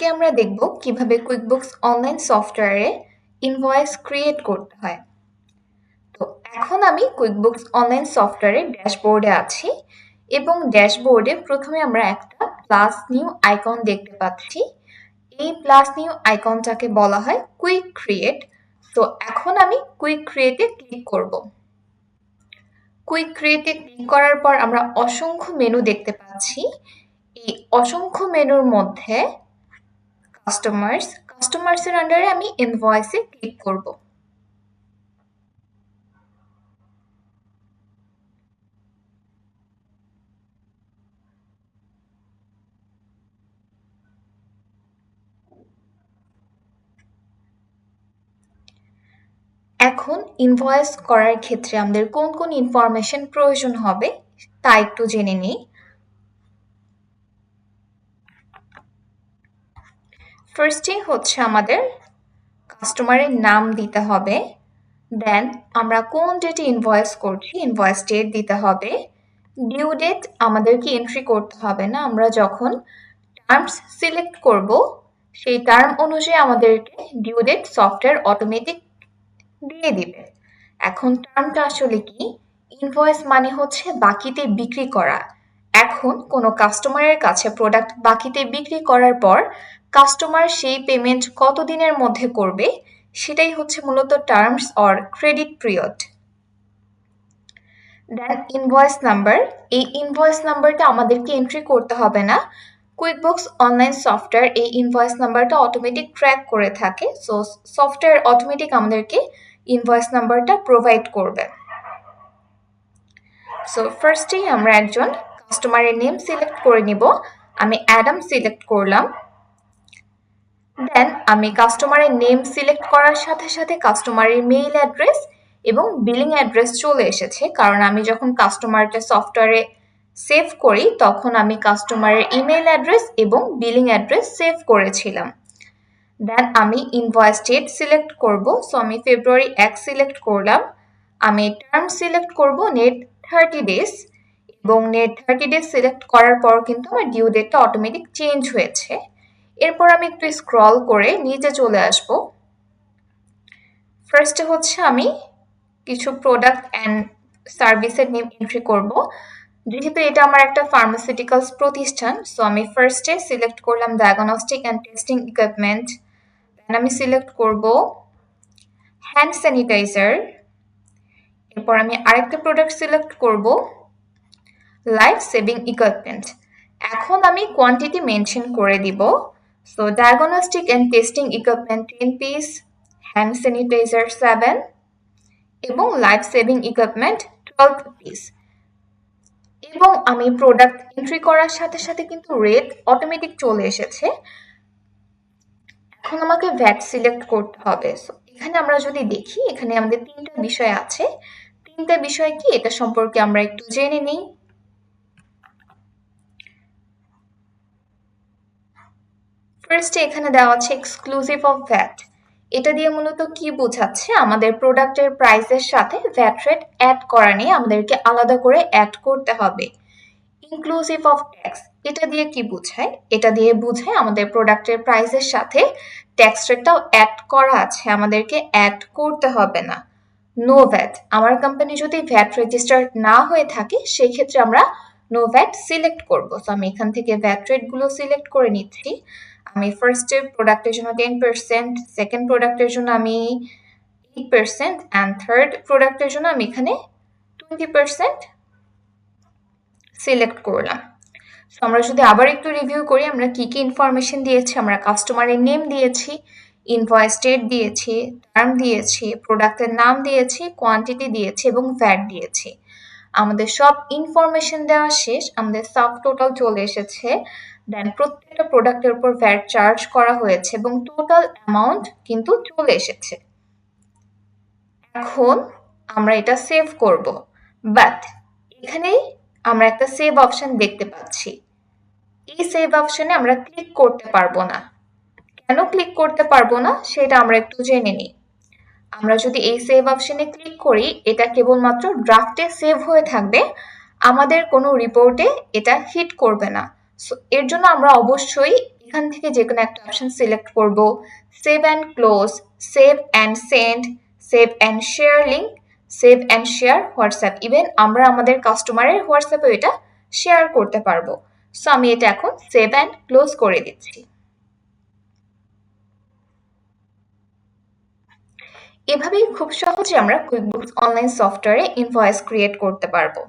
আজকে আমরা দেখব কিভাবে কুইকবুকস অনলাইন সফটওয়্যারে ইনভয়েস ক্রিয়েট করতে হয়। তো এখন আমি কুইকবুকস অনলাইন সফটওয়্যারে ড্যাশবোর্ডে আছি এবং ড্যাশবোর্ডে প্রথমে আমরা একটা প্লাস নিউ আইকন দেখতে পাচ্ছি। এই প্লাস নিউ আইকনটাকে বলা হয় কুইক ক্রিয়েট। তো এখন আমি কুইক ক্রিয়েটে ক্লিক করব। কুইক ক্রিয়েটে ক্লিক করার পর আমরা অসংখ্য মেনু দেখতে পাচ্ছি। এই অসংখ্য মেনুর মধ্যে কাস্টমার্সের আন্ডারে আমি ইনভয়েসে ক্লিক করব। এখন ইনভয়েস করার ক্ষেত্রে আমাদের কোন কোন ইনফরমেশন প্রয়োজন হবে তা একটু জেনে নিই। ফার্স্টেই হচ্ছে আমাদের কাস্টমারের নাম দিতে হবে, দেন আমরা কোন ডেটে ইনভয়েস করছি ইনভয়েস ডেট দিতে হবে। ডিউ ডেট আমাদেরকে এন্ট্রি করতে হবে না, আমরা যখন টার্মস সিলেক্ট করব সেই টার্ম অনুযায়ী আমাদেরকে ডিউ ডেট সফটওয়্যার অটোমেটিক দিয়ে দিবে। এখন টার্মটা আসলে কি? ইনভয়েস মানে হচ্ছে বাকিতে বিক্রি করা। এখন কোনো কাস্টমারের কাছে প্রোডাক্ট বাকিতে বিক্রি করার পর কাস্টমার সেই পেমেন্ট কত দিনের মধ্যে করবে সেটাই হচ্ছে মূলত terms or credit period. Then invoice number, এই ইনভয়েস নাম্বারটা আমাদেরকে এন্ট্রি করতে হবে না, কুইকবুকস অনলাইন সফটওয়্যার এই ইনভয়েস নাম্বারটা অটোমেটিক ট্র্যাক করে থাকে। সো সফটওয়্যার অটোমেটিক আমাদেরকে ইনভয়েস নাম্বারটা প্রোভাইড করবে। সো ফার্স্টেই আমরা একজন কাস্টমারের নেম সিলেক্ট করে নিব। আমি অ্যাডাম সিলেক্ট করলাম। দেন আমি কাস্টমারের নেম সিলেক্ট করার সাথে সাথে কাস্টমারের মেইল অ্যাড্রেস এবং বিলিং অ্যাড্রেস চলে এসেছে, কারণ আমি যখন কাস্টমারটা সফটওয়্যারে সেভ করি তখন আমি কাস্টমারের ইমেল অ্যাড্রেস এবং বিলিং অ্যাড্রেস সেভ করেছিলাম। দেন আমি ইনভয়েস ডেট সিলেক্ট করব। সো আমি ফেব্রুয়ারি 1 সিলেক্ট করলাম। আমি টার্ম সিলেক্ট করব নেট 30 ডেজ এবং নেট 30 ডেজ সিলেক্ট করার পর কিন্তু আমার ডিউ ডেটটা অটোমেটিক চেঞ্জ হয়েছে। এরপর আমি একটু স্ক্রল করে নিচে চলে আসব। ফার্স্টে হচ্ছে আমি কিছু প্রোডাক্ট অ্যান্ড সার্ভিসের নেম এন্ট্রি করব। যেহেতু এটা আমার একটা ফার্মাসিউটিক্যালস প্রতিষ্ঠান, সো আমি ফার্স্টে সিলেক্ট করলাম diagnostic and testing equipment. Then আমি সিলেক্ট করব হ্যান্ড স্যানিটাইজার। এরপর আমি আরেকটা প্রোডাক্ট সিলেক্ট করব লাইফ সেভিং ইকুইপমেন্ট। এখন আমি কোয়ান্টিটি মেনশন করে দিব। So diagnostic and testing equipment 10 piece, hand sanitiser 7 এবং লাইফ সেভিং ইকুইপমেন্ট 12 পিস। এবং আমি প্রোডাক্ট এন্ট্রি করার সাথে সাথে কিন্তু রেট অটোমেটিক চলে এসেছে। এখন আমাকে ভ্যাট সিলেক্ট করতে হবে। সো এখানে আমরা যদি দেখি এখানে আমাদের তিনটা বিষয় আছে। তিনটা বিষয় কি এটা সম্পর্কে আমরা একটু জেনে নিই। ফার্স্টে এখানে দেওয়া আছে এক্সক্লুসিভ অফ ভ্যাট। এটা দিয়ে মূলত কি বোঝাচ্ছে, আমাদের প্রোডাক্টের প্রাইসের সাথে ভ্যাট রেট অ্যাড করা নিয়ে আমাদেরকে আলাদা করে অ্যাড করতে হবে। ইনক্লুসিভ অফ ট্যাক্স, এটা দিয়ে কি বোঝায়? এটা দিয়ে বোঝায় আমাদের প্রোডাক্টের প্রাইসের সাথে ট্যাক্স রেটটাও অ্যাড করা আছে, আমাদেরকে অ্যাড করতে হবে না। নো ভ্যাট, আমার কোম্পানি যদি ভ্যাট রেজিস্টার্ড না হয়ে থাকে সেই ক্ষেত্রে আমরা নো ভ্যাট সিলেক্ট করব। সো আমি এখান থেকে ভ্যাট রেটগুলো সিলেক্ট করে নিচ্ছি। আমি ফার্স্টে প্রোডাক্টের জন্য 10%, সেকেন্ড প্রোডাক্টের জন্য আমি 8% অ্যান্ড থার্ড প্রোডাক্টের জন্য আমি এখানে 20% সিলেক্ট করলাম। সো আমরা যদি আবার একটু রিভিউ করি আমরা কি কি ইনফরমেশন দিয়েছি। আমরা কাস্টমারের নেম দিয়েছি, ইনভয়েস ডেট দিয়েছি, টার্ম দিয়েছি, প্রোডাক্টের নাম দিয়েছি, কোয়ান্টিটি দিয়েছি এবং ভ্যাট দিয়েছি। আমাদের সব ইনফরমেশন দেওয়া শেষ, আমাদের সাব টোটাল চলে এসেছে। দেন প্রত্যেকটা প্রোডাক্টের উপর ভ্যাট চার্জ করা হয়েছে এবং টোটাল অ্যামাউন্ট কিন্তু চলে এসেছে। এখন আমরা এটা সেভ করব, বাট এখানেই আমরা একটা সেভ অপশন দেখতে পাচ্ছি। এই সেভ অপশনে আমরা ক্লিক করতে পারবো না। কেন ক্লিক করতে পারবো না সেটা আমরা একটু জেনে নিই। আমরা যদি এই সেভ অপশনে ক্লিক করি এটা কেবলমাত্র ড্রাফটে সেভ হয়ে থাকবে, আমাদের কোনো রিপোর্টে এটা হিট করবে না। সো এর জন্য আমরা অবশ্যই এখান থেকে যে কোনো একটা অপশন সিলেক্ট করব, save and close, save and send, save and share link, save and share WhatsApp. Even আমরা আমাদের কাস্টমারের হোয়াটসঅ্যাপে এটা শেয়ার করতে পারবো। সো আমি এটা এখন সেভ অ্যান্ড ক্লোজ করে দিচ্ছি। এভাবেই খুব সহজে আমরা কুইকবুকস অনলাইন সফটওয়্যারে ইনভয়েস ক্রিয়েট করতে পারবো।